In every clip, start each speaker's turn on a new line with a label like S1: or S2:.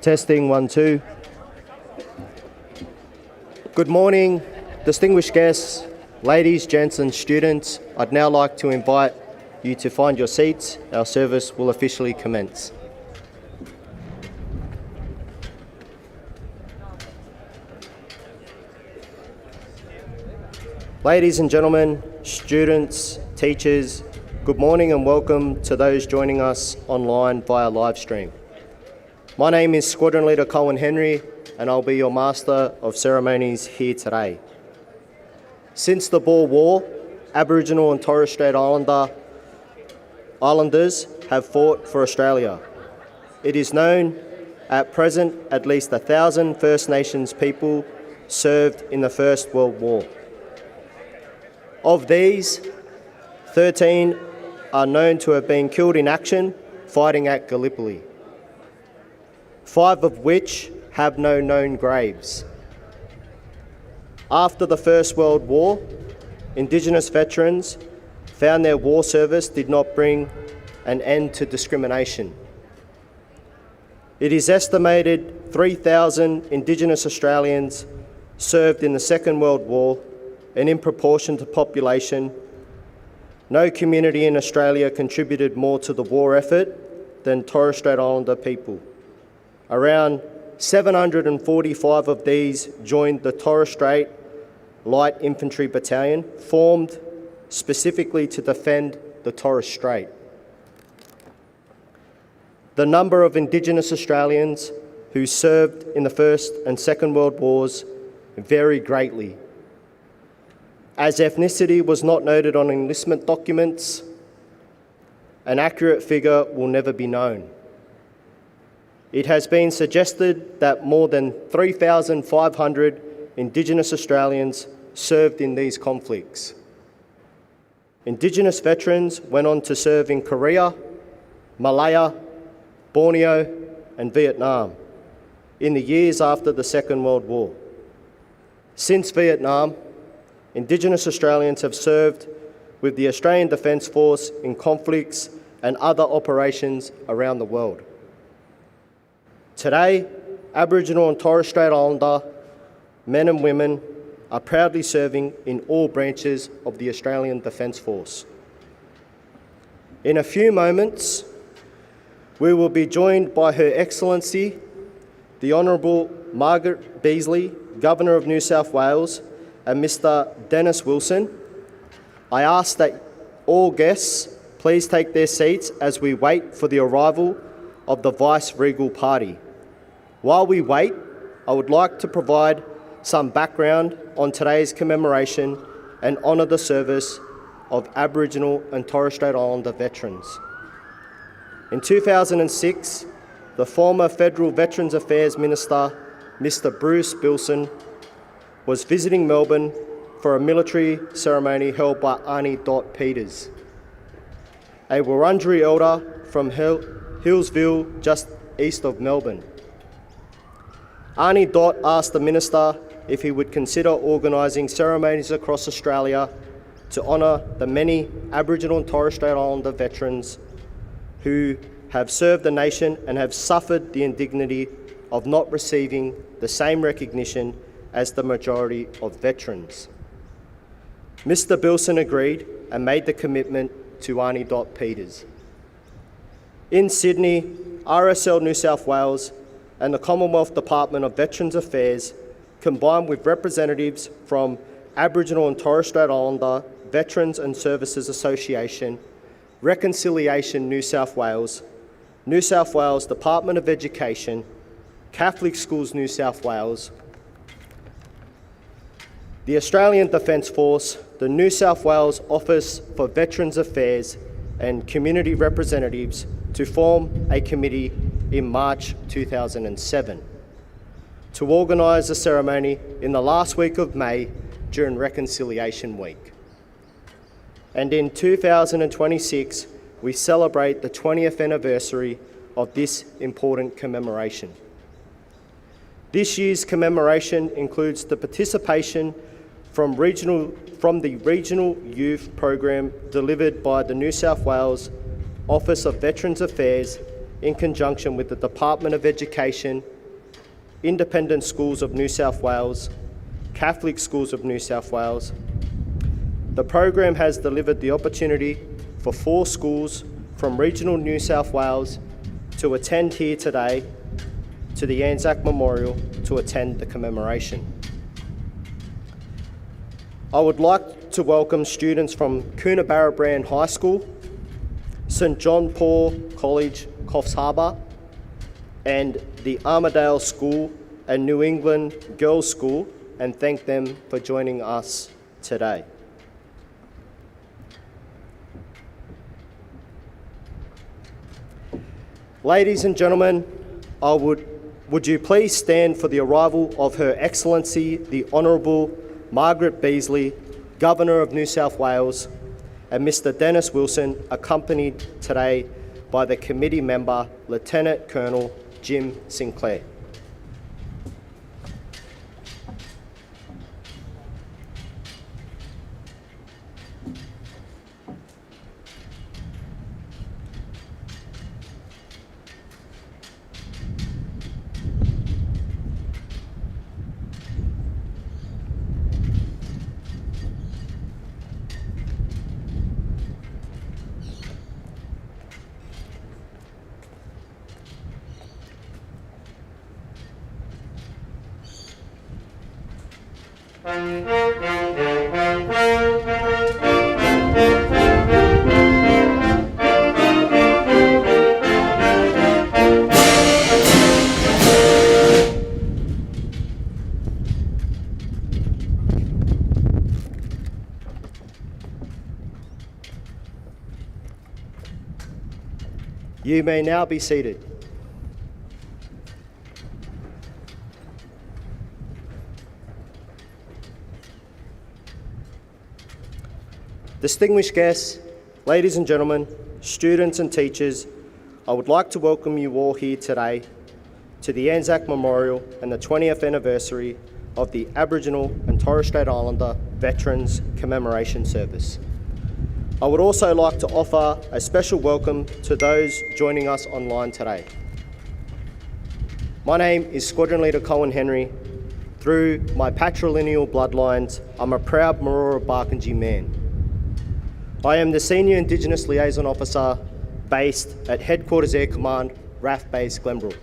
S1: Testing 1, 2. Good morning, distinguished guests, ladies, gents and students. I'd now like to invite you to find your seats. Our service will officially commence. Ladies and gentlemen, students, teachers, good morning and welcome to those joining us online via live stream. My name is Squadron Leader Colin Henry and I'll be your Master of Ceremonies here today. Since the Boer War, Aboriginal and Torres Strait Islanders have fought for Australia. It is known at present at least 1,000 First Nations people served in the First World War. Of these, 13 are known to have been killed in action fighting at Gallipoli, 5 of which have no known graves. After the First World War, Indigenous veterans found their war service did not bring an end to discrimination. It is estimated 3,000 Indigenous Australians served in the Second World War, and in proportion to population, no community in Australia contributed more to the war effort than Torres Strait Islander people. Around 745 of these joined the Torres Strait Light Infantry Battalion, formed specifically to defend the Torres Strait. The number of Indigenous Australians who served in the First and Second World Wars vary greatly. As ethnicity was not noted on enlistment documents, an accurate figure will never be known. It has been suggested that more than 3,500 Indigenous Australians served in these conflicts. Indigenous veterans went on to serve in Korea, Malaya, Borneo and Vietnam in the years after the Second World War. Since Vietnam, Indigenous Australians have served with the Australian Defence Force in conflicts and other operations around the world. Today, Aboriginal and Torres Strait Islander men and women are proudly serving in all branches of the Australian Defence Force. In a few moments, we will be joined by Her Excellency, the Honourable Margaret Beazley, Governor of New South Wales, and Mr. Dennis Wilson. I ask that all guests please take their seats as we wait for the arrival of the Vice-Regal Party. While we wait, I would like to provide some background on today's commemoration and honour the service of Aboriginal and Torres Strait Islander veterans. In 2006, the former Federal Veterans Affairs Minister, Mr. Bruce Bilson, was visiting Melbourne for a military ceremony held by Arnie Dot Peters, a Wurundjeri elder from Hillsville, just east of Melbourne. Arnie Dot asked the Minister if he would consider organising ceremonies across Australia to honour the many Aboriginal and Torres Strait Islander veterans who have served the nation and have suffered the indignity of not receiving the same recognition as the majority of veterans. Mr. Bilson agreed and made the commitment to Arnie Dot Peters. In Sydney, RSL New South Wales and the Commonwealth Department of Veterans Affairs, combined with representatives from Aboriginal and Torres Strait Islander Veterans and Services Association, Reconciliation New South Wales Department of Education, Catholic Schools New South Wales, the Australian Defence Force, the New South Wales Office for Veterans Affairs and community representatives to form a committee in March 2007 to organise a ceremony in the last week of May during Reconciliation Week. And in 2026, we celebrate the 20th anniversary of this important commemoration. This year's commemoration includes the participation from the Regional Youth Program delivered by the New South Wales Office of Veterans Affairs in conjunction with the Department of Education Independent Schools of New South Wales, Catholic Schools of New South Wales. The program has delivered the opportunity for 4 schools from regional New South Wales to attend here today to the Anzac Memorial to attend the commemoration. I would like to welcome students from Coonabarabran High School, St John Paul College, Coffs Harbour, and the Armidale School and New England Girls School, and thank them for joining us today. Ladies and gentlemen, would you please stand for the arrival of Her Excellency the Honourable Margaret Beazley, Governor of New South Wales, and Mr Dennis Wilson, accompanied today by the committee member, Lieutenant Colonel Jim Sinclair. You may now be seated. Distinguished guests, ladies and gentlemen, students and teachers, I would like to welcome you all here today to the Anzac Memorial and the 20th anniversary of the Aboriginal and Torres Strait Islander Veterans Commemoration Service. I would also like to offer a special welcome to those joining us online today. My name is Squadron Leader Cohen Henry. Through my patrilineal bloodlines, I'm a proud Marora Barkindji man. I am the Senior Indigenous Liaison Officer based at Headquarters Air Command, RAF Base Glenbrook.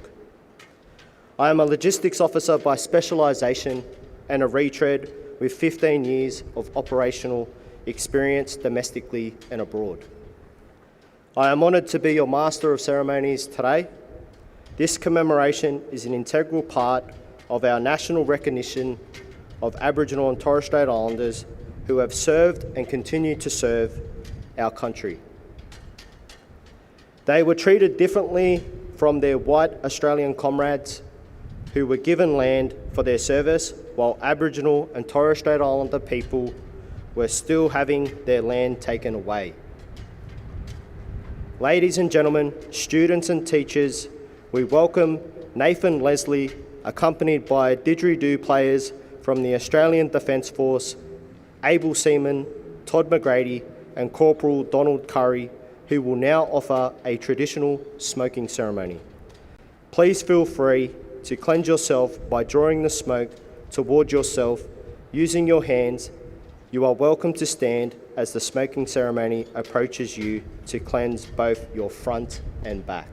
S1: I am a Logistics Officer by specialisation and a retread with 15 years of operational experience domestically and abroad. I am honoured to be your Master of Ceremonies today. This commemoration is an integral part of our national recognition of Aboriginal and Torres Strait Islanders who have served and continue to serve our country. They were treated differently from their white Australian comrades who were given land for their service, while Aboriginal and Torres Strait Islander people were still having their land taken away. Ladies and gentlemen, students and teachers, we welcome Nathan Leslie, accompanied by didgeridoo players from the Australian Defence Force, Able Seaman Todd McGrady and Corporal Donald Curry, who will now offer a traditional smoking ceremony. Please feel free to cleanse yourself by drawing the smoke toward yourself using your hands. You are welcome to stand as the smoking ceremony approaches you to cleanse both your front and back.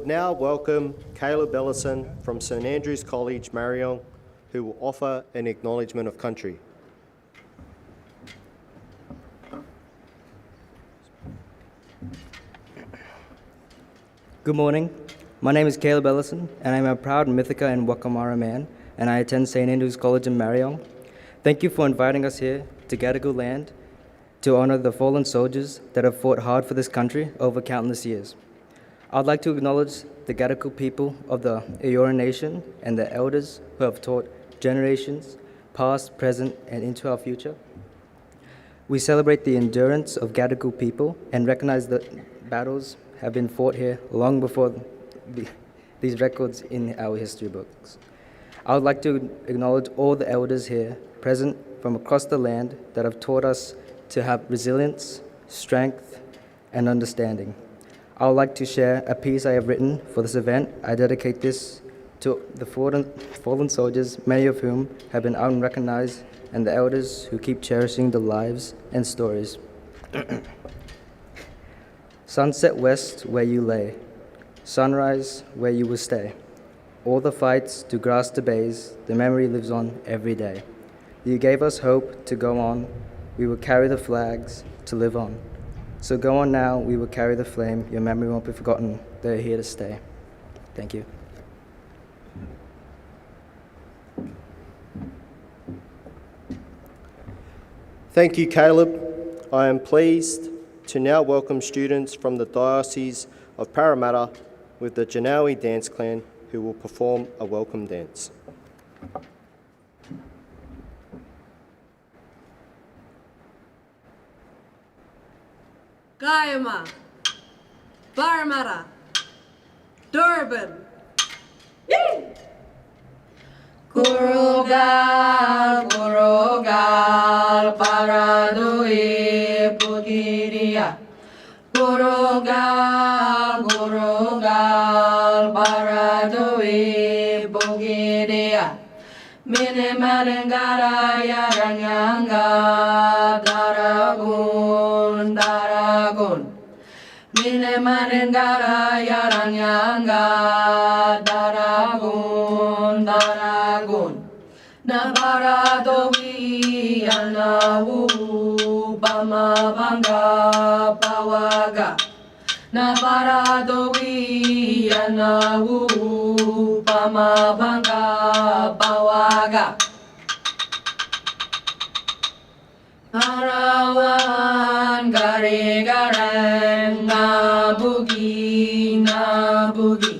S1: would now welcome Caleb Ellison from St Andrew's College, Marion, who will offer an acknowledgement of country.
S2: Good morning. My name is Caleb Ellison, and I'm a proud Mythica and Wakamara man, and I attend St Andrew's College in Marion. Thank you for inviting us here to Gadigal land to honor the fallen soldiers that have fought hard for this country over countless years. I'd like to acknowledge the Gadigal people of the Eora Nation and the elders who have taught generations, past, present, and into our future. We celebrate the endurance of Gadigal people and recognize that battles have been fought here long before these records in our history books. I would like to acknowledge all the elders here present from across the land that have taught us to have resilience, strength, and understanding. I would like to share a piece I have written for this event. I dedicate this to the fallen soldiers, many of whom have been unrecognized, and the elders who keep cherishing the lives and stories. Sunset west where you lay, sunrise where you will stay. All the fights to grass the bays, the memory lives on every day. You gave us hope to go on, we will carry the flags to live on. So go on now, we will carry the flame, your memory won't be forgotten, they're here to stay. Thank you.
S1: Thank you, Caleb. I am pleased to now welcome students from the Diocese of Parramatta with the Janawi Dance Clan who will perform a welcome dance.
S3: Guyama, Parramatta, Durban. Kurugal, Kurugal, Paradui, Pugiria. Kurugal, Kurugal, Paradui, Pugiria. Minimarangara, Yaranganga, Daragun, Daragun. Minimarangara, Yaranganga, Daragun, Daragun. Nabaradowi, Anawu, Bamabanga, Pawaga. Nabaradowi, Anawu, Bamabanga, Pawaga. Arawan, Gare, Garang, Nabugi, Nabugi.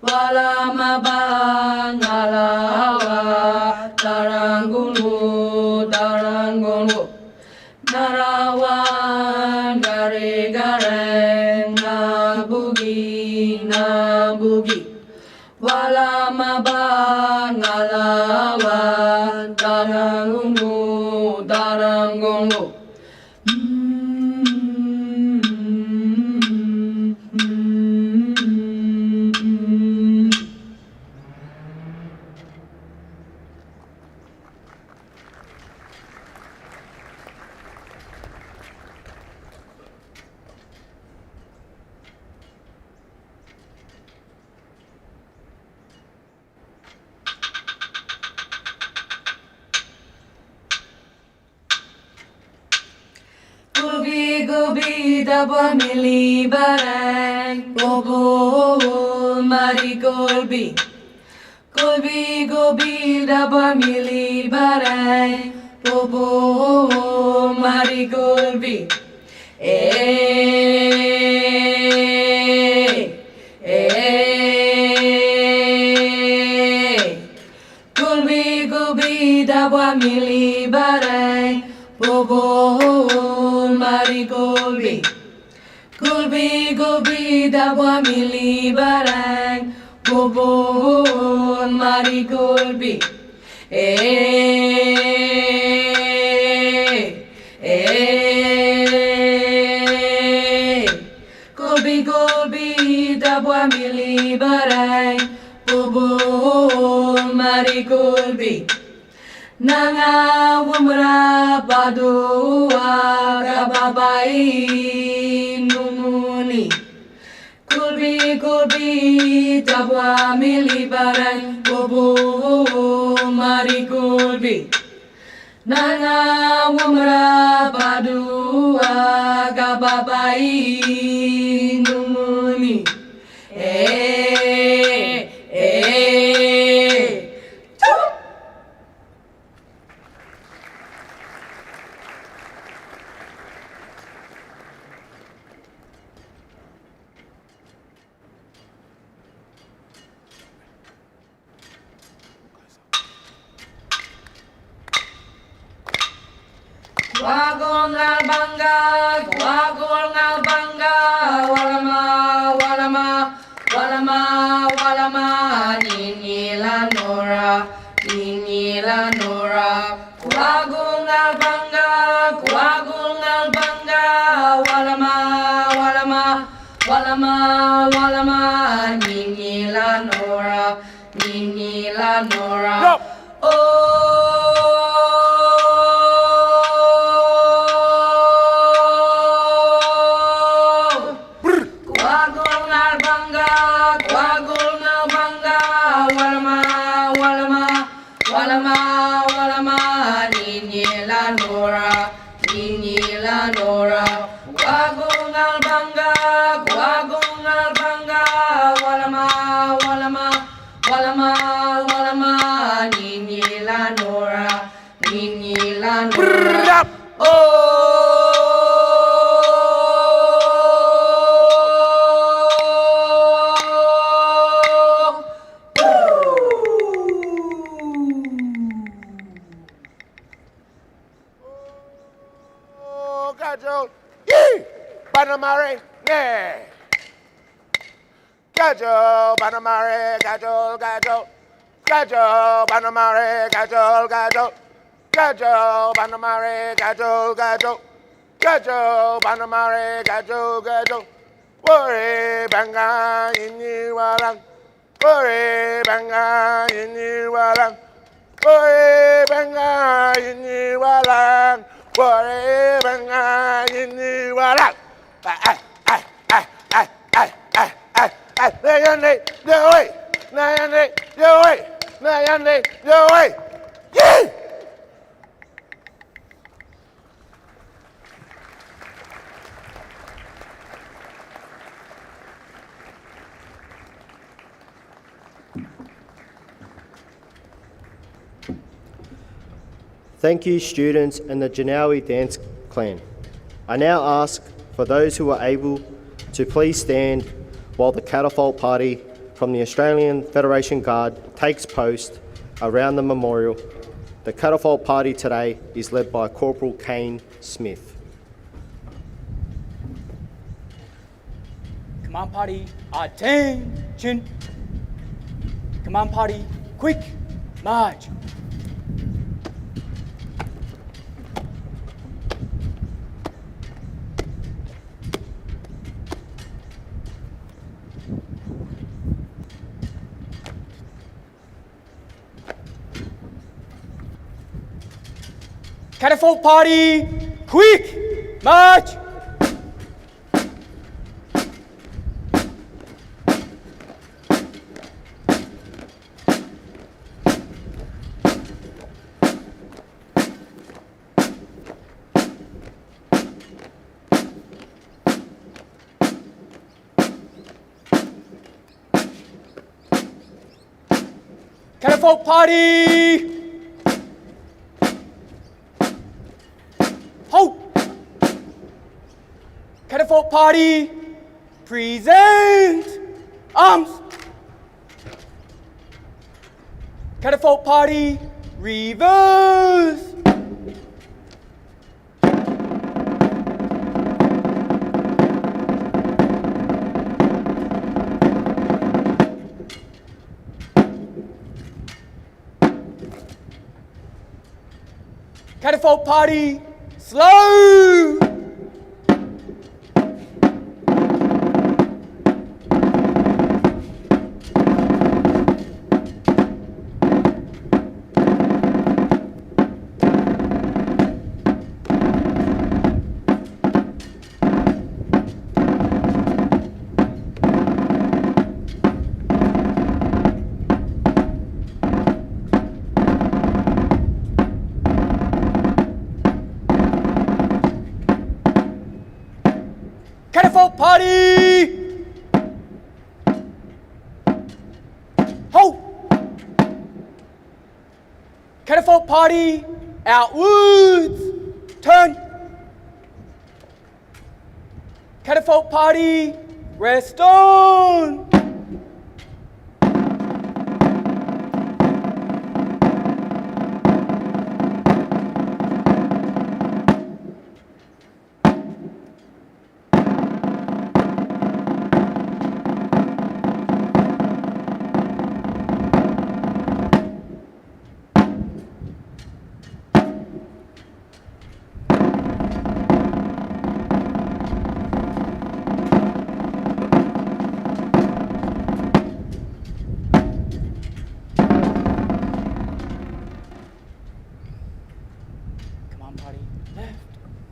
S3: Wala mabang alawa, tarangunu, tarangunu. Narawan, Gare, Garang, Nabugi, Nabugi. Wala mabang alawa, tarangunu, tarangunu. Gobi gobi daba mili barang, gobo mari gobi. Gobi gobi daba mili barang, gobo mari gobi. Gobi gobi daba mili barang, gobo mari gobi. Gobi gobi dabwa mili barang, gobo mari gobi. Gobi gobi dabwa mili barang, gobo mari gobi. Nanga wumra badua gababai numuni. Gulbi, Dabwa Mili Barang, Bubu Mari Gulbi. Nanga Wamra Badua Gababai Numuni. Wagol ngal bangga, walama, nini la nora. Wagol ngal bangga, walama, nini la nora.
S4: Go.
S3: Walama, nini la nora. Wagungal bangga, walama, nini la nora.
S4: Gajo, yee, Banamare, yeah. Gajo, Banamare, gajo, Banamare, gajo, Banamare, gajo, Banamare, gajo. Worry, banga, inni walang. Worry, banga, inni walang. Worry, banga, inni walang. Worry, banga, inni walang. Nayande, yee!
S1: Thank you, students and the Janawi Dance Clan. I now ask for those who are able to please stand while the catapult party from the Australian Federation Guard takes post around the memorial. The catapult party today is led by Corporal Kane Smith.
S5: Command party, attention. Command party, quick march. Catapult party, quick march. Catapult party! Halt! Catapult party! Present! Arms! Catapult party! Reverse! Catapult party, slow! Catapult party, outwards. Turn. Catapult party, rest on. Come on, party, left,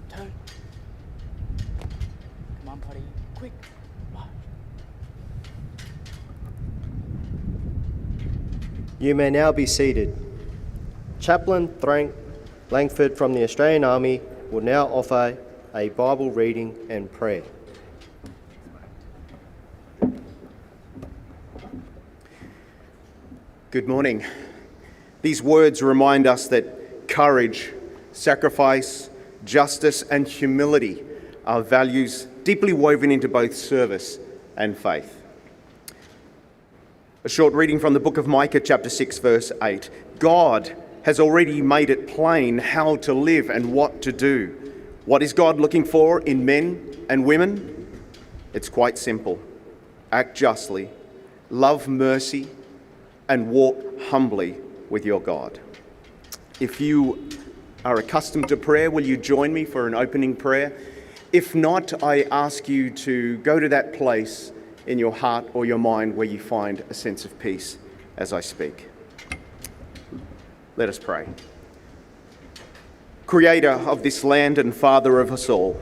S5: turn. Come on, party, quick, march.
S1: You may now be seated. Chaplain Frank Langford from the Australian Army will now offer a Bible reading and prayer.
S6: Good morning. These words remind us that courage, sacrifice, justice, and humility are values deeply woven into both service and faith. A short reading from the book of Micah, chapter 6, verse 8. God has already made it plain how to live and what to do. What is God looking for in men and women? It's quite simple. Act justly, love mercy, and walk humbly with your God. If you are accustomed to prayer, will you join me for an opening prayer? If not, I ask you to go to that place in your heart or your mind where you find a sense of peace as I speak. Let us pray. Creator of this land and Father of us all,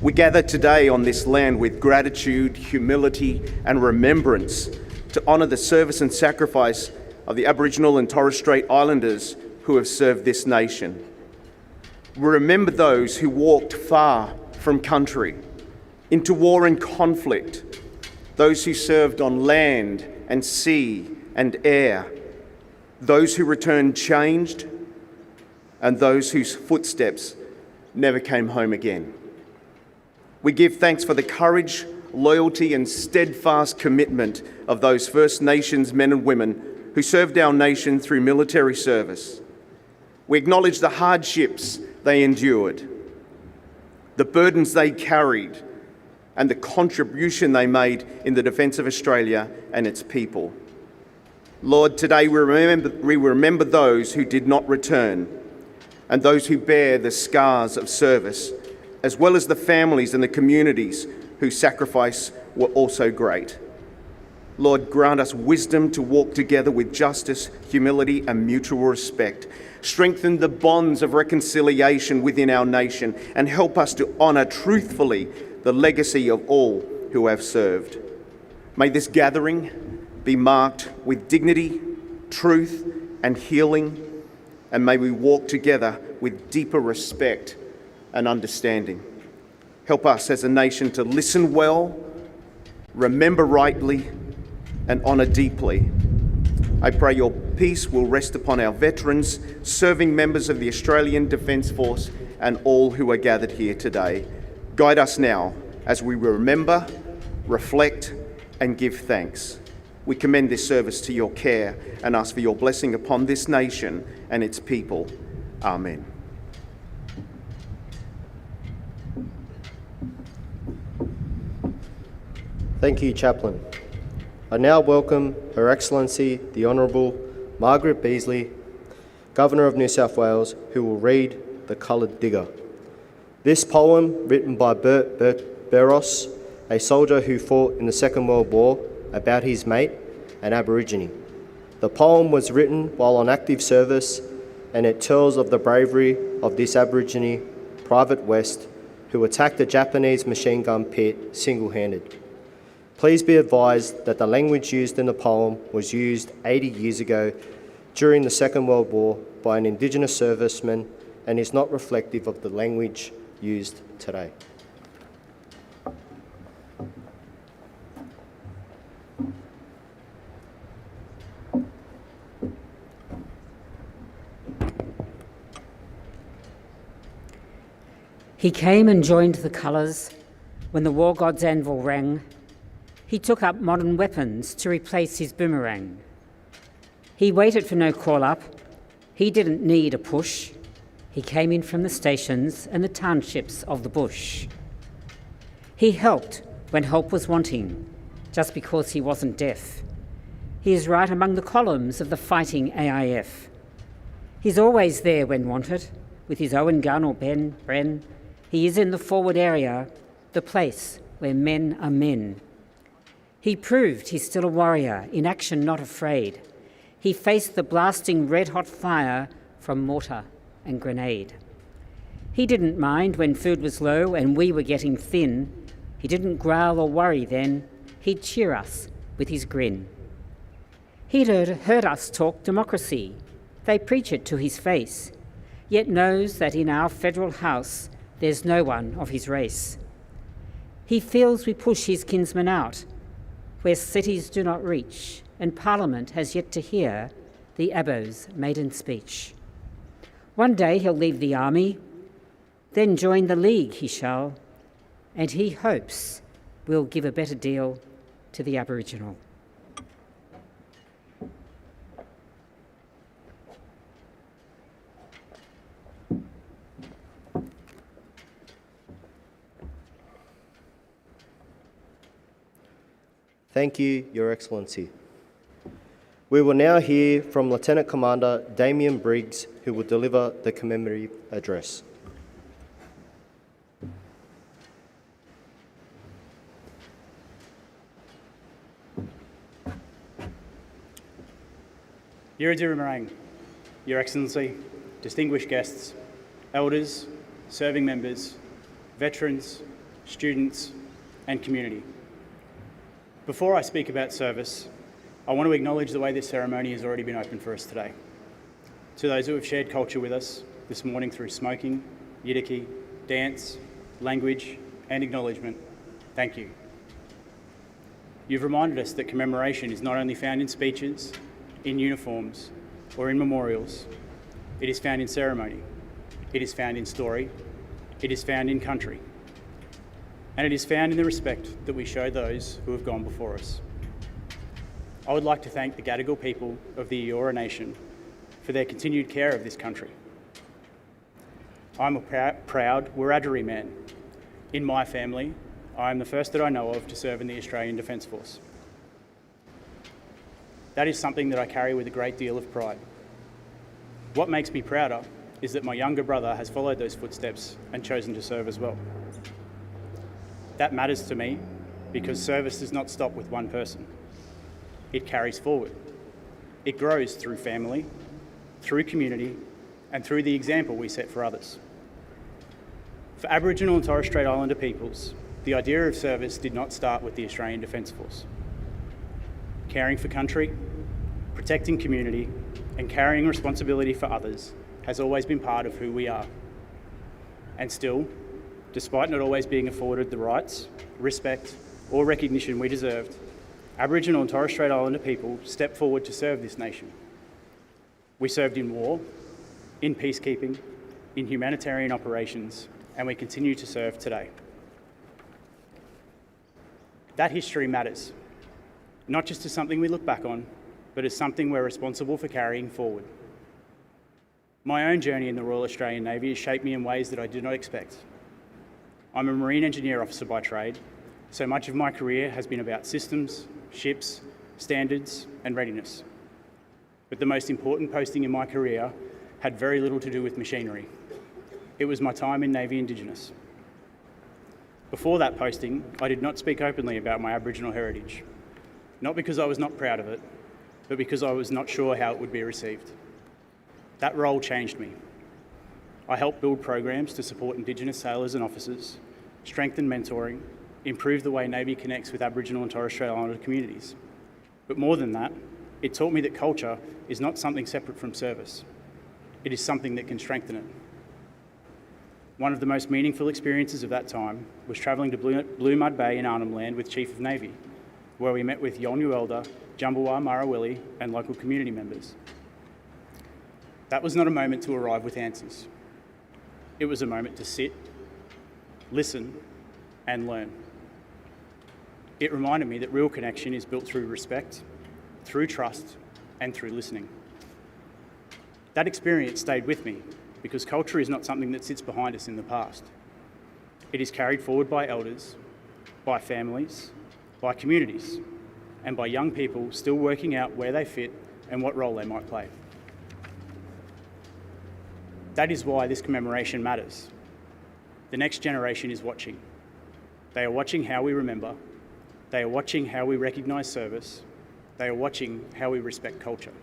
S6: we gather today on this land with gratitude, humility, and remembrance to honour the service and sacrifice of the Aboriginal and Torres Strait Islanders who have served this nation. We remember those who walked far from country into war and conflict, those who served on land and sea and air, those who returned changed, and those whose footsteps never came home again. We give thanks for the courage, loyalty, and steadfast commitment of those First Nations men and women who served our nation through military service. We acknowledge the hardships they endured, the burdens they carried, and the contribution they made in the defence of Australia and its people. Lord, today we remember those who did not return and those who bear the scars of service, as well as the families and the communities whose sacrifice were also great. Lord, grant us wisdom to walk together with justice, humility, and mutual respect. Strengthen the bonds of reconciliation within our nation and help us to honour truthfully the legacy of all who have served. May this gathering be marked with dignity, truth, and healing, and may we walk together with deeper respect and understanding. Help us as a nation to listen well, remember rightly, and honour deeply. I pray your peace will rest upon our veterans, serving members of the Australian Defence Force, and all who are gathered here today. Guide us now as we remember, reflect, and give thanks. We commend this service to your care and ask for your blessing upon this nation and its people. Amen.
S1: Thank you, Chaplain. I now welcome Her Excellency the Honourable Margaret Beazley, Governor of New South Wales, who will read The Coloured Digger. This poem, written by Bert Beros, a soldier who fought in the Second World War, about his mate, an Aborigine. The poem was written while on active service, and it tells of the bravery of this Aborigine, Private West, who attacked a Japanese machine gun pit single-handed. Please be advised that the language used in the poem was used 80 years ago during the Second World War by an Indigenous serviceman and is not reflective of the language used today.
S7: He came and joined the colours when the war god's anvil rang. He took up modern weapons to replace his boomerang. He waited for no call-up. He didn't need a push. He came in from the stations and the townships of the bush. He helped when help was wanting, just because he wasn't deaf. He is right among the columns of the fighting AIF. He's always there when wanted, with his Owen gun or Bren. He is in the forward area, the place where men are men. He proved he's still a warrior, in action not afraid. He faced the blasting red-hot fire from mortar and grenade. He didn't mind when food was low and we were getting thin. He didn't growl or worry then. He'd cheer us with his grin. He'd heard us talk democracy. They preach it to his face, yet knows that in our federal house there's no one of his race. He feels we push his kinsmen out, where cities do not reach, and Parliament has yet to hear the Abbo's maiden speech. One day he'll leave the army, then join the League he shall, and he hopes we'll give a better deal to the Aboriginal.
S1: Thank you, Your Excellency. We will now hear from Lieutenant Commander Damien Briggs, who will deliver the commemorative address.
S8: Yirraduramarang, Your Excellency, distinguished guests, elders, serving members, veterans, students, and community. Before I speak about service, I want to acknowledge the way this ceremony has already been opened for us today. To those who have shared culture with us this morning through smoking, yidaki, dance, language, and acknowledgement, thank you. You've reminded us that commemoration is not only found in speeches, in uniforms, or in memorials. It is found in ceremony. It is found in story. It is found in country. And it is found in the respect that we show those who have gone before us. I would like to thank the Gadigal people of the Eora Nation for their continued care of this country. I'm a proud Wiradjuri man. In my family, I am the first that I know of to serve in the Australian Defence Force. That is something that I carry with a great deal of pride. What makes me prouder is that my younger brother has followed those footsteps and chosen to serve as well. That matters to me because service does not stop with one person. It carries forward. It grows through family, through community, and through the example we set for others. For Aboriginal and Torres Strait Islander peoples, the idea of service did not start with the Australian Defence Force. Caring for country, protecting community, and carrying responsibility for others has always been part of who we are. And still, despite not always being afforded the rights, respect, or recognition we deserved, Aboriginal and Torres Strait Islander people stepped forward to serve this nation. We served in war, in peacekeeping, in humanitarian operations, and we continue to serve today. That history matters, not just as something we look back on, but as something we're responsible for carrying forward. My own journey in the Royal Australian Navy has shaped me in ways that I did not expect. I'm a marine engineer officer by trade, so much of my career has been about systems, ships, standards, and readiness. But the most important posting in my career had very little to do with machinery. It was my time in Navy Indigenous. Before that posting, I did not speak openly about my Aboriginal heritage, not because I was not proud of it, but because I was not sure how it would be received. That role changed me. I helped build programs to support Indigenous sailors and officers, strengthen mentoring, improve the way Navy connects with Aboriginal and Torres Strait Islander communities. But more than that, it taught me that culture is not something separate from service. It is something that can strengthen it. One of the most meaningful experiences of that time was travelling to Blue Mud Bay in Arnhem Land with Chief of Navy, where we met with Yolngu Elder, Jambawa Marawili, and local community members. That was not a moment to arrive with answers. It was a moment to sit, listen, and learn. It reminded me that real connection is built through respect, through trust, and through listening. That experience stayed with me because culture is not something that sits behind us in the past. It is carried forward by elders, by families, by communities, and by young people still working out where they fit and what role they might play. That is why this commemoration matters. The next generation is watching. They are watching how we remember. They are watching how we recognise service. They are watching how we respect culture.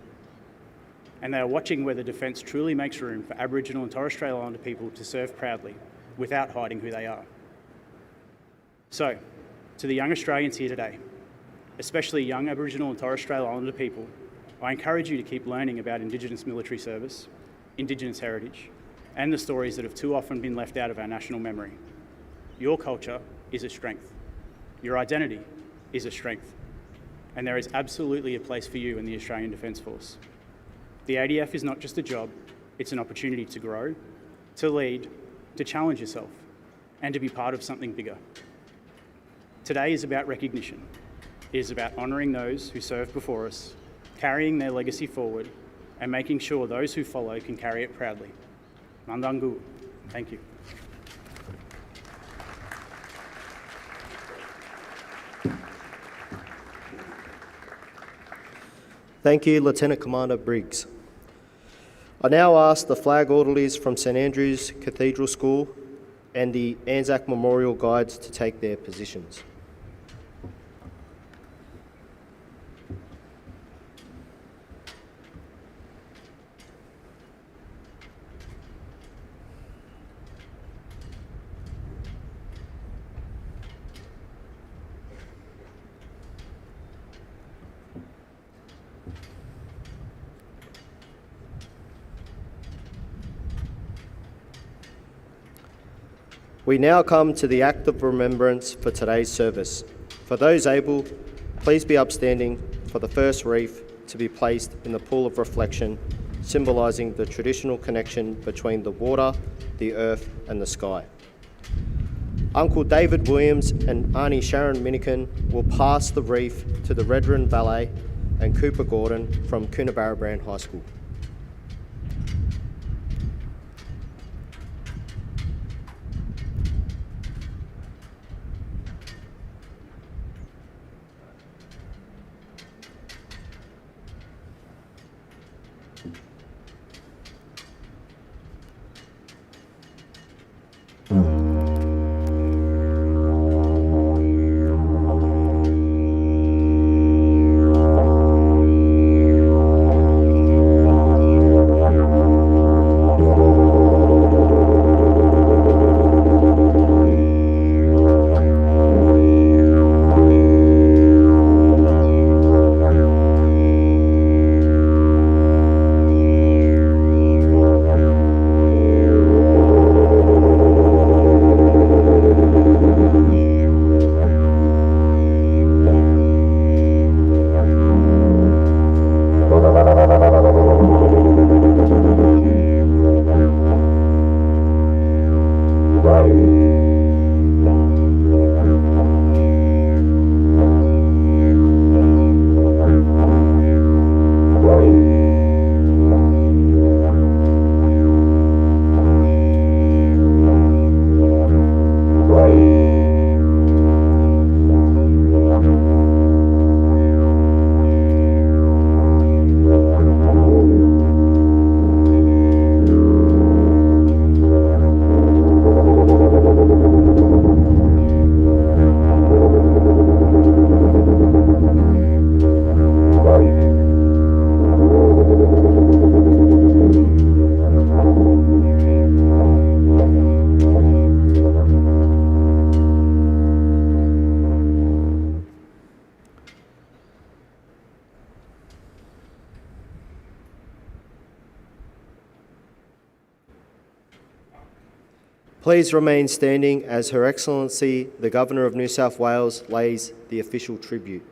S8: And they are watching whether defence truly makes room for Aboriginal and Torres Strait Islander people to serve proudly without hiding who they are. So, to the young Australians here today, especially young Aboriginal and Torres Strait Islander people, I encourage you to keep learning about Indigenous military service, Indigenous heritage, and the stories that have too often been left out of our national memory. Your culture is a strength. Your identity is a strength. And there is absolutely a place for you in the Australian Defence Force. The ADF is not just a job, it's an opportunity to grow, to lead, to challenge yourself, and to be part of something bigger. Today is about recognition. It is about honouring those who served before us, carrying their legacy forward, and making sure those who follow can carry it proudly. Mandangu. Thank you.
S1: Thank you, Lieutenant Commander Briggs. I now ask the flag orderlies from St Andrew's Cathedral School and the Anzac Memorial Guides to take their positions. We now come to the act of remembrance for today's service. For those able, please be upstanding for the first wreath to be placed in the pool of reflection, symbolising the traditional connection between the water, the earth and the sky. Uncle David Williams and Auntie Sharon Minikin will pass the wreath to the Redron Valet and Cooper Gordon from Coonabarabran High School. Please remain standing as Her Excellency the Governor of New South Wales lays the official tribute.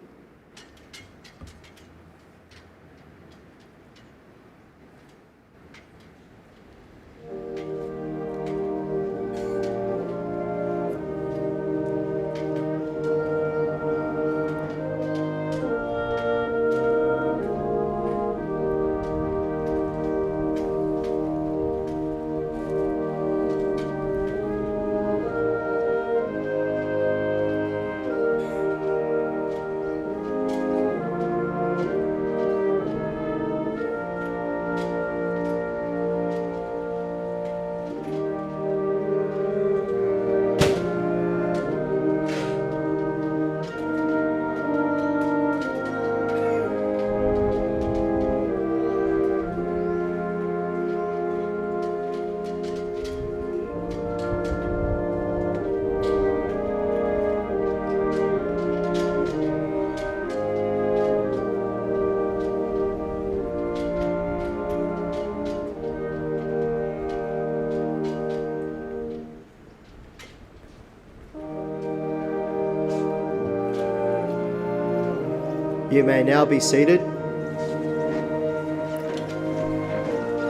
S1: You may now be seated.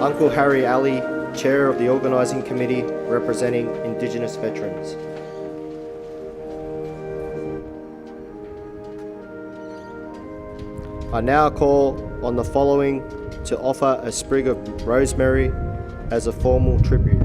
S1: Uncle Harry Ali, Chair of the Organising Committee representing Indigenous veterans. I now call on the following to offer a sprig of rosemary as a formal tribute.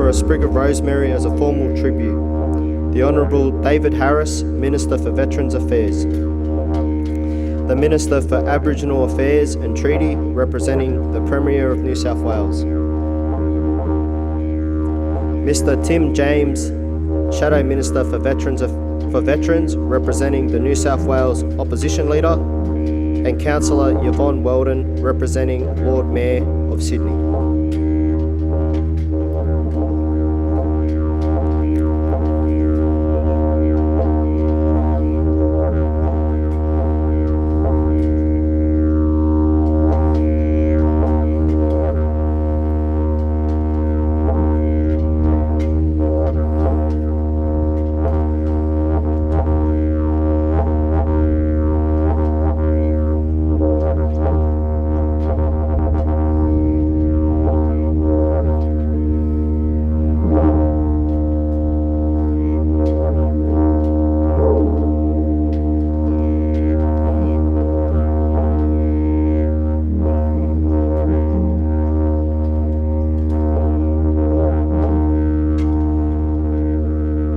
S1: A sprig of rosemary as a formal tribute. The Honourable David Harris, Minister for Veterans Affairs. The Minister for Aboriginal Affairs and Treaty, representing the Premier of New South Wales. Mr. Tim James, Shadow Minister for Veterans, representing the New South Wales Opposition Leader, and Councillor Yvonne Weldon, representing Lord Mayor of Sydney.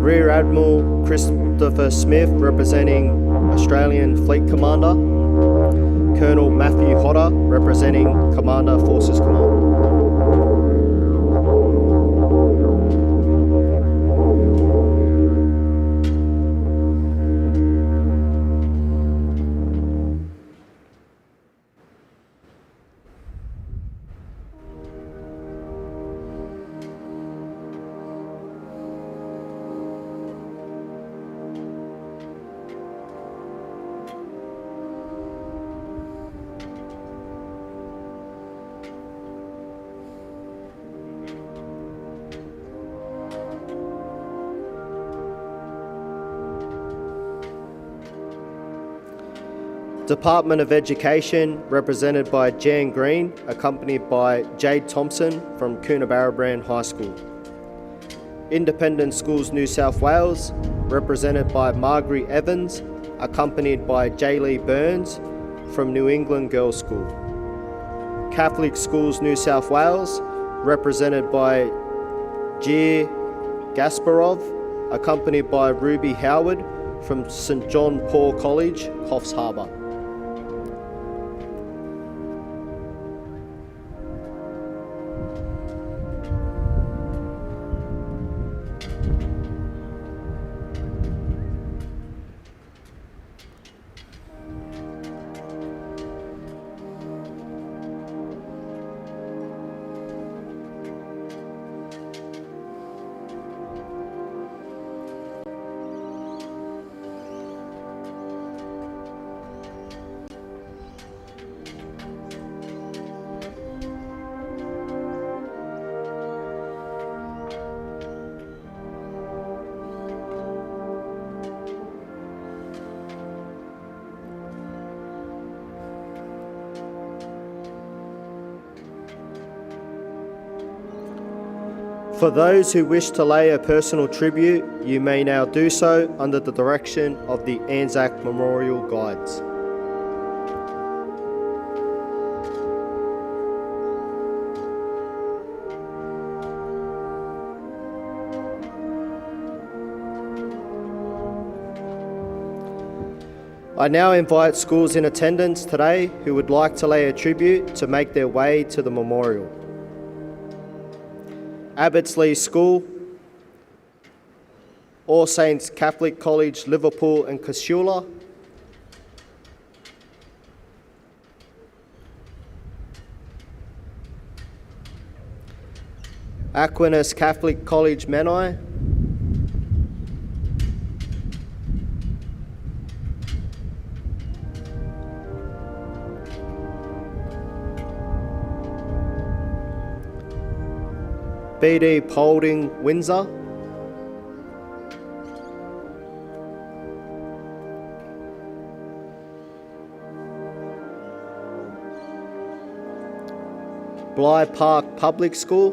S1: Rear Admiral Christopher Smith, representing Australian Fleet Commander. Colonel Matthew Hodder, representing Commander Forces Command. Department of Education, represented by Jan Green, accompanied by Jade Thompson from Coonabarabran High School. Independent Schools New South Wales, represented by Margaret Evans, accompanied by Jaylee Burns from New England Girls School. Catholic Schools New South Wales, represented by Jir Gasparov, accompanied by Ruby Howard from St John Paul College, Coffs Harbour. For those who wish to lay a personal tribute, you may now do so under the direction of the Anzac Memorial Guides. I now invite schools in attendance today who would like to lay a tribute to make their way to the memorial. Abbotsleigh School, All Saints Catholic College, Liverpool and Casula, Aquinas Catholic College, Menai, BD Paulding, Windsor, Bligh Park Public School,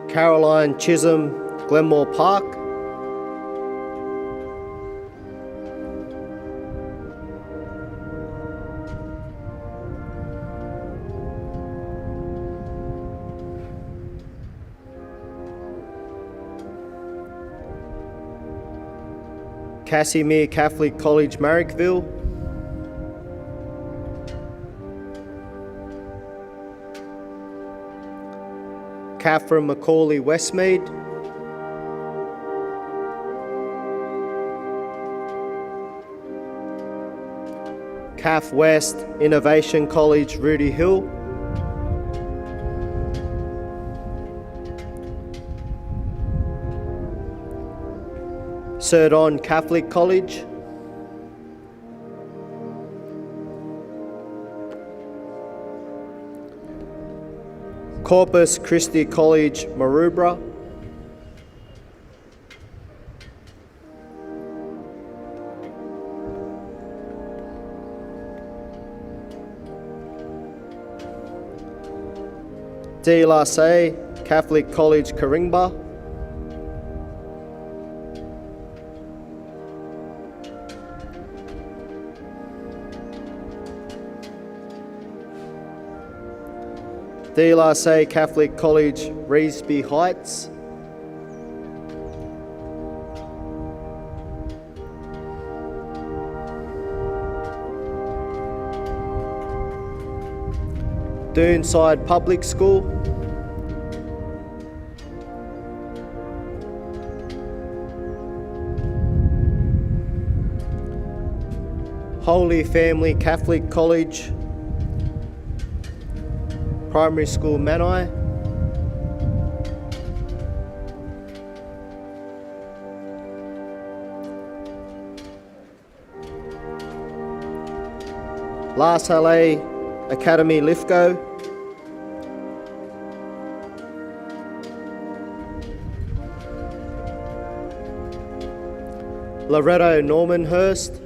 S1: Caroline Chisholm, Glenmore Park, Casimir Catholic College, Marrickville, Catherine Macaulay, Westmead, Cath West Innovation College, Rudy Hill, Sir Don Catholic College, Corpus Christi College, Maroubra, De La Salle Catholic College, Karingba, De La Salle Catholic College, Reesby Heights, Doonside Public School, Holy Family Catholic College, Primary School, Menai, La Salle Academy, Lithgow, Loretto Normanhurst,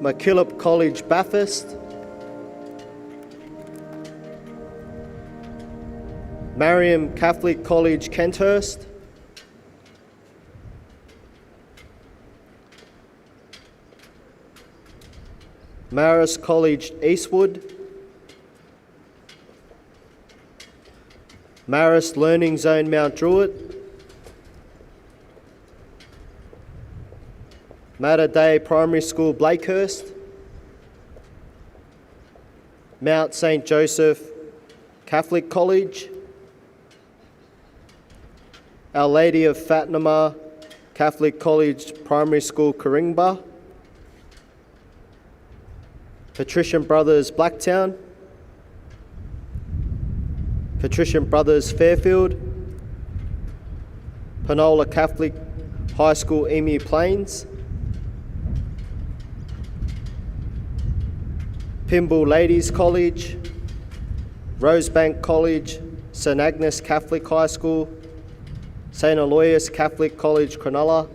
S1: MacKillop College, Bathurst, Mariam Catholic College, Kenthurst, Marist College, Eastwood, Marist Learning Zone, Mount Druitt, Mater Dei Primary School, Blakehurst, Mount St. Joseph Catholic College, Our Lady of Fatima Catholic College Primary School, Karingba, Patrician Brothers, Blacktown, Patrician Brothers, Fairfield, Panola Catholic High School, Emu Plains, Pymble Ladies College, Rosebank College, St Agnes Catholic High School, St Aloysius Catholic College Cronulla,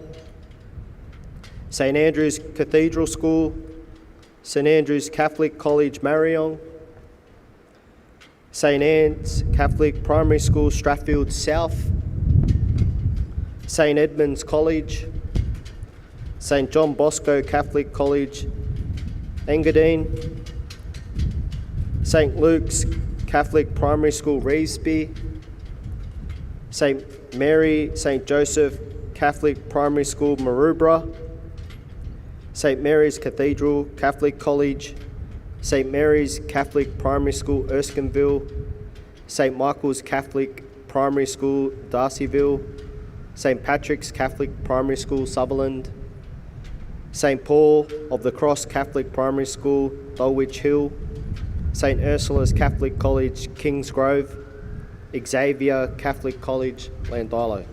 S1: St Andrew's Cathedral School, St Andrew's Catholic College Marion, St Anne's Catholic Primary School Strathfield South, St Edmund's College, St John Bosco Catholic College Engadine, St Luke's Catholic Primary School Reesby, St Mary St Joseph Catholic Primary School Maroubra, St Mary's Cathedral Catholic College, St Mary's Catholic Primary School Erskineville, St Michael's Catholic Primary School Darcyville, St Patrick's Catholic Primary School Sutherland, St Paul of the Cross Catholic Primary School Dulwich Hill, St Ursula's Catholic College Kingsgrove, Xavier Catholic College Landilo.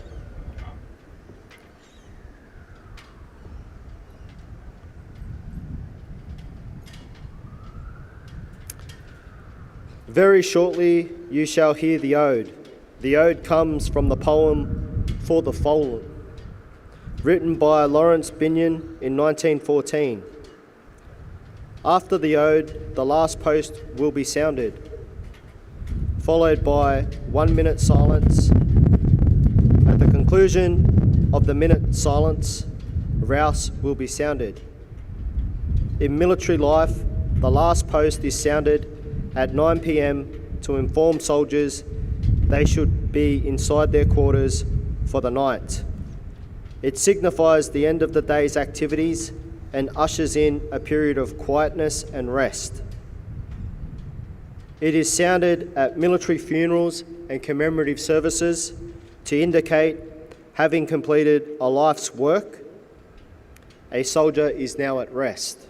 S1: Very shortly you shall hear the ode. The ode comes from the poem For the Fallen, written by Lawrence Binion in 1914. After the ode, the last post will be sounded, followed by 1 minute silence. At the conclusion of the minute silence, rouse will be sounded. In military life, the last post is sounded at 9 p.m. to inform soldiers they should be inside their quarters for the night. It signifies the end of the day's activities and ushers in a period of quietness and rest. It is sounded at military funerals and commemorative services to indicate having completed a life's work, a soldier is now at rest.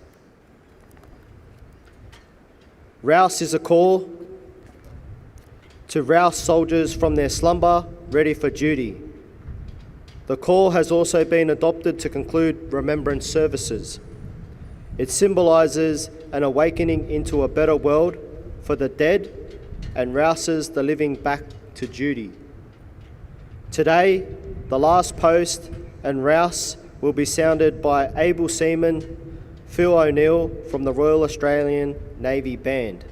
S1: Rouse is a call to rouse soldiers from their slumber, ready for duty. The call has also been adopted to conclude remembrance services. It symbolises an awakening into a better world for the dead and rouses the living back to duty. Today, the last post and rouse will be sounded by able seaman Phil O'Neill from the Royal Australian Navy Band.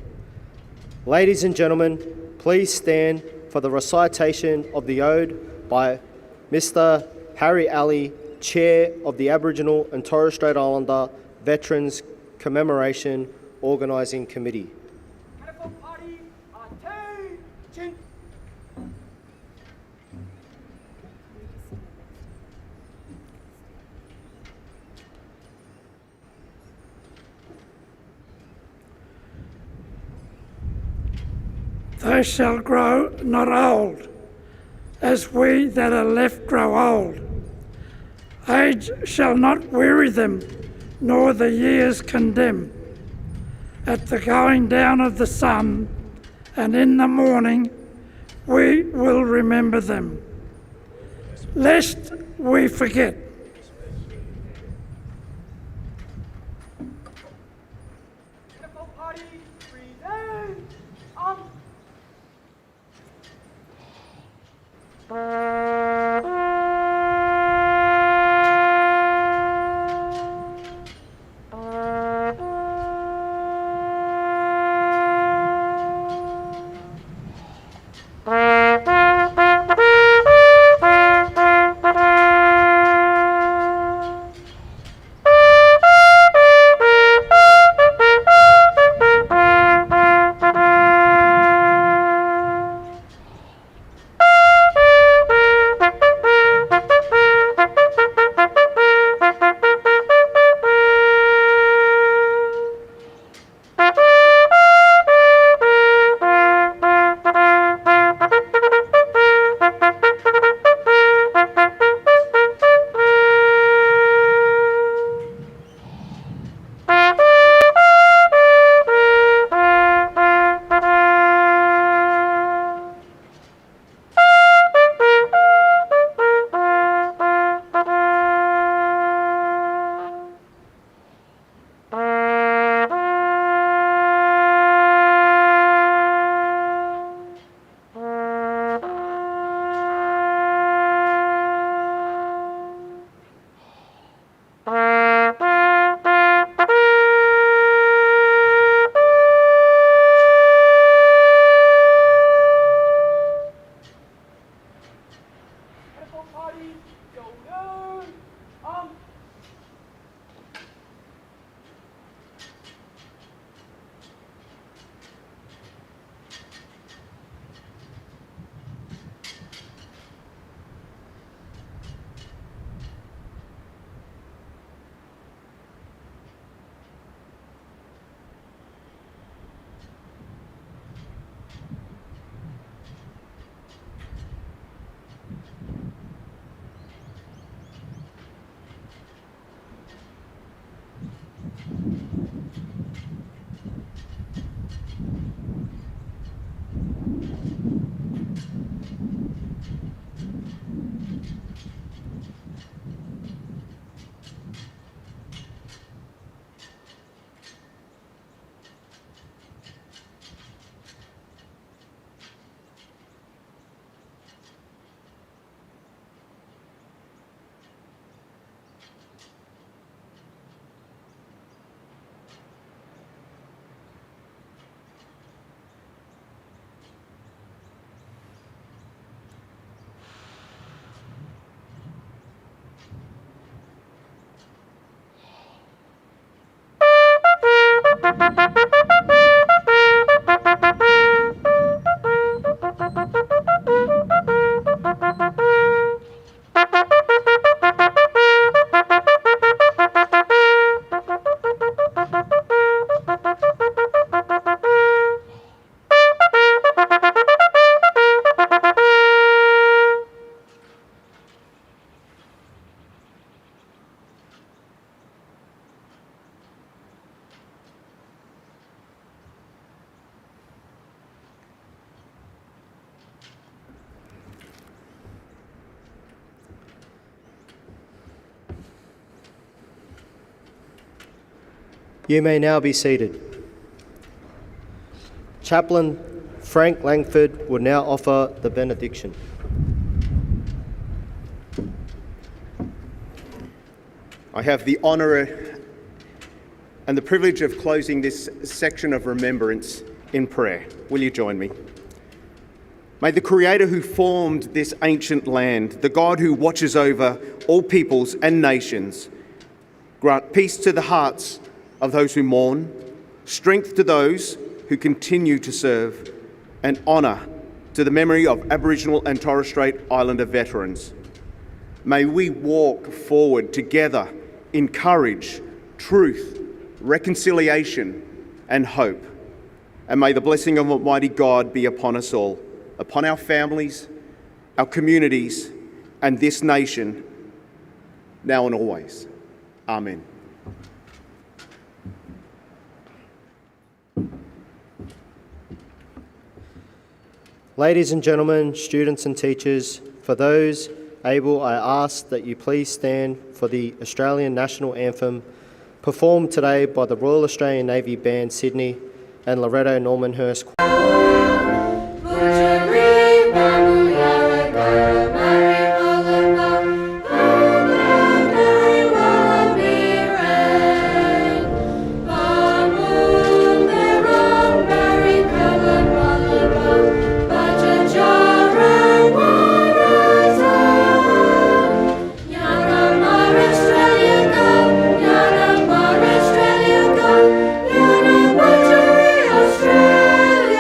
S1: Ladies and gentlemen, please stand for the recitation of the ode by Mr. Harry Alley, Chair of the Aboriginal and Torres Strait Islander Veterans Commemoration Organising Committee.
S9: They shall grow not old, as we that are left grow old. Age shall not weary them, nor the years condemn. At the going down of the sun, and in the morning, we will remember them, lest we forget.
S5: Shoulder. Arm.
S1: You may now be seated. Chaplain Frank Langford will now offer the benediction.
S6: I have the honour and the privilege of closing this section of remembrance in prayer. Will you join me? May the Creator who formed this ancient land, the God who watches over all peoples and nations, grant peace to the hearts of those who mourn, strength to those who continue to serve, and honour to the memory of Aboriginal and Torres Strait Islander veterans. May we walk forward together in courage, truth, reconciliation, and hope. And may the blessing of Almighty God be upon us all, upon our families, our communities, and this nation, now and always. Amen.
S1: Ladies and gentlemen, students and teachers, for those able, I ask that you please stand for the Australian National Anthem performed today by the Royal Australian Navy Band Sydney and Loretto Normanhurst.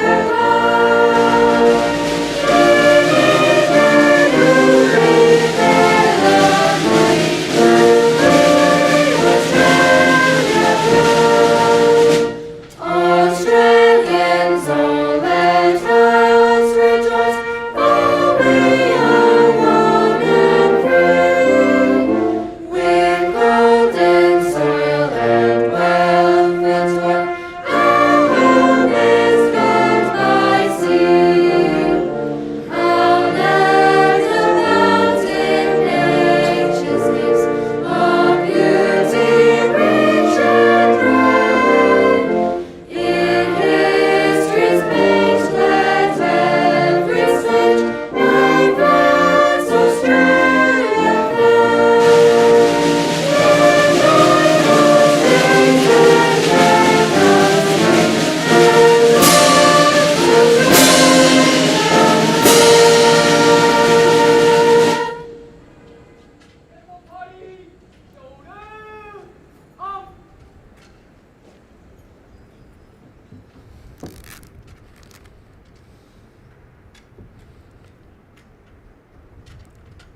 S3: Australia,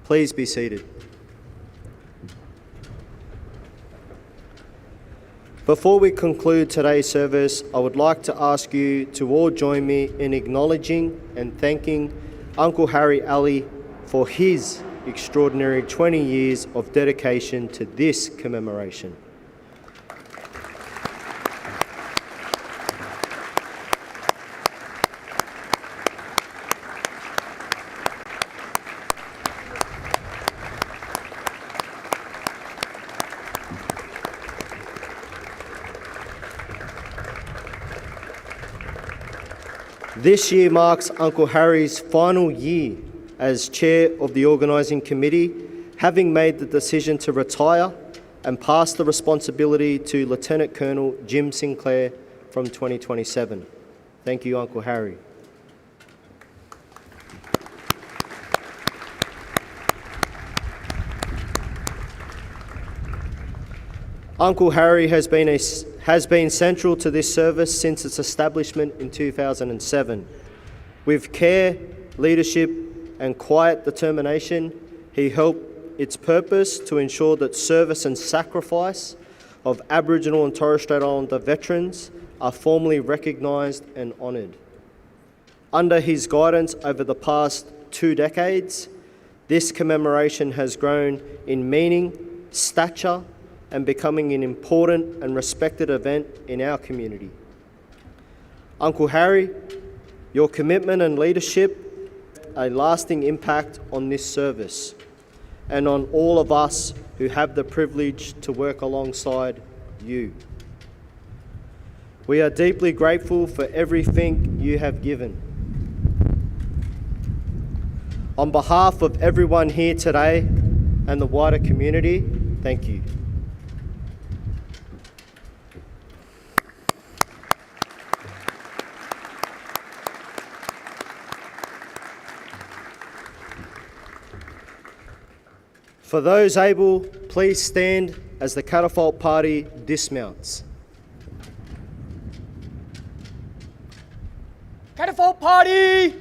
S1: Please be seated. Before we conclude today's service, I would like to ask you to all join me in acknowledging and thanking Uncle Harry Alley for his extraordinary 20 years of dedication to this commemoration. This year marks Uncle Harry's final year as chair of the organising committee, having made the decision to retire and pass the responsibility to Lieutenant Colonel Jim Sinclair from 2027. Thank you, Uncle Harry. Uncle Harry has been central to this service since its establishment in 2007. With care, leadership and quiet determination, he helped its purpose to ensure that service and sacrifice of Aboriginal and Torres Strait Islander veterans are formally recognised and honoured. Under his guidance over the past 2 decades, this commemoration has grown in meaning, stature, and becoming an important and respected event in our community. Uncle Harry, your commitment and leadership a lasting impact on this service and on all of us who have the privilege to work alongside you. We are deeply grateful for everything you have given. On behalf of everyone here today and the wider community, thank you. For those able, please stand as the catapult party dismounts.
S5: Catapult party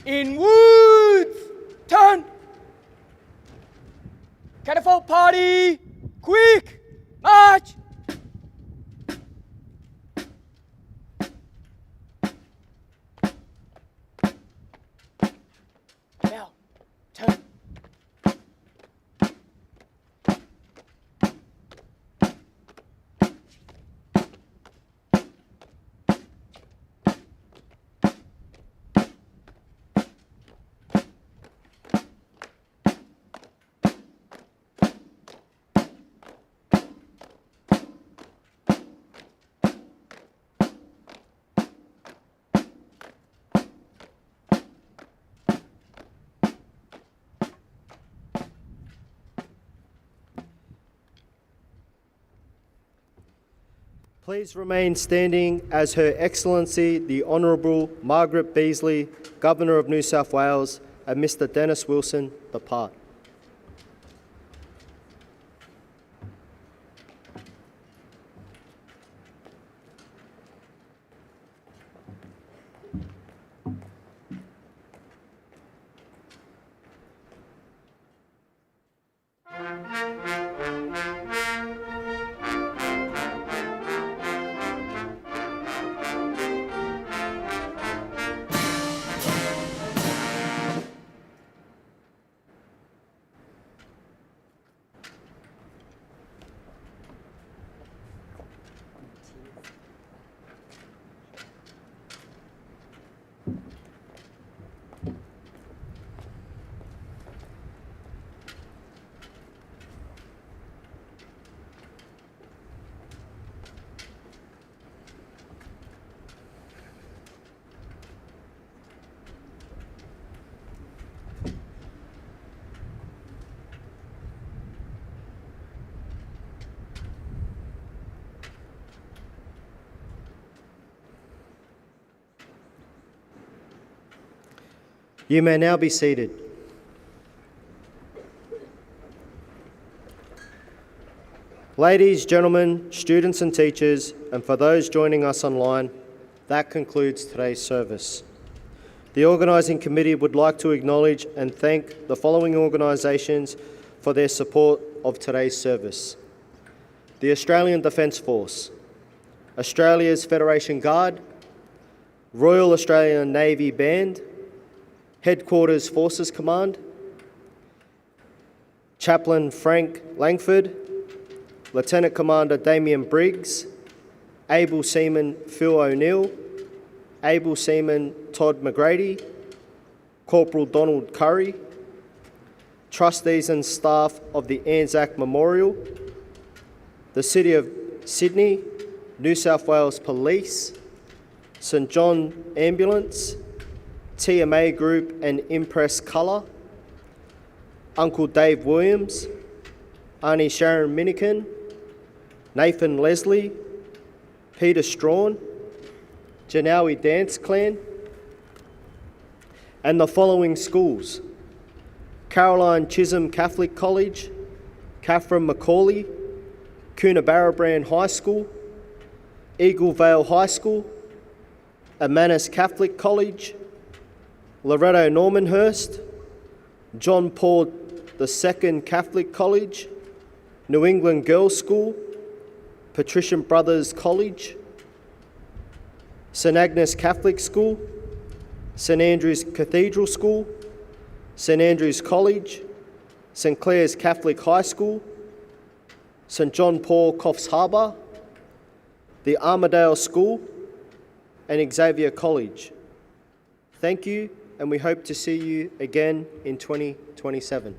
S5: in woods. Turn. Catapult party, quick, march. Now, turn.
S1: Please remain standing as Her Excellency the Honourable Margaret Beasley, Governor of New South Wales, and Mr Dennis Wilson depart. You may now be seated. Ladies, gentlemen, students and teachers, and for those joining us online, that concludes today's service. The organising committee would like to acknowledge and thank the following organisations for their support of today's service: the Australian Defence Force, Australia's Federation Guard, Royal Australian Navy Band, Headquarters Forces Command, Chaplain Frank Langford, Lieutenant Commander Damien Briggs, Able Seaman Phil O'Neill, Able Seaman Todd McGrady, Corporal Donald Curry, trustees and staff of the Anzac Memorial, the City of Sydney, New South Wales Police, St John Ambulance, TMA Group and Impress Colour, Uncle Dave Williams, Auntie Sharon Minikin, Nathan Leslie, Peter Strawn, Janawi Dance Clan, and the following schools: Caroline Chisholm Catholic College, Catherine Macaulay, Coonabarabran High School, Eagle Vale High School, Amanis Catholic College, Loretto Normanhurst, John Paul II Catholic College, New England Girls School, Patrician Brothers College, St Agnes Catholic School, St Andrew's Cathedral School, St Andrew's College, St Clair's Catholic High School, St John Paul Coffs Harbour, the Armidale School, and Xavier College. Thank you, and we hope to see you again in 2027.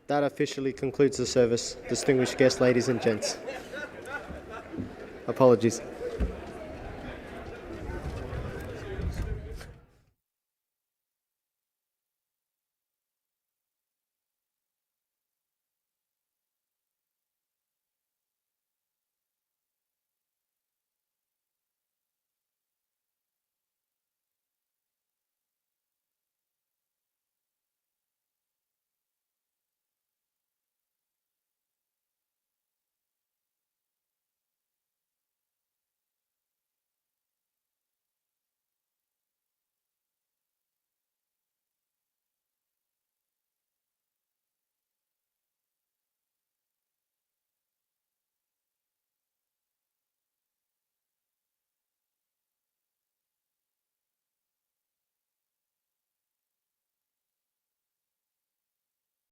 S1: That officially concludes the service. Distinguished guests, ladies and gents. Apologies.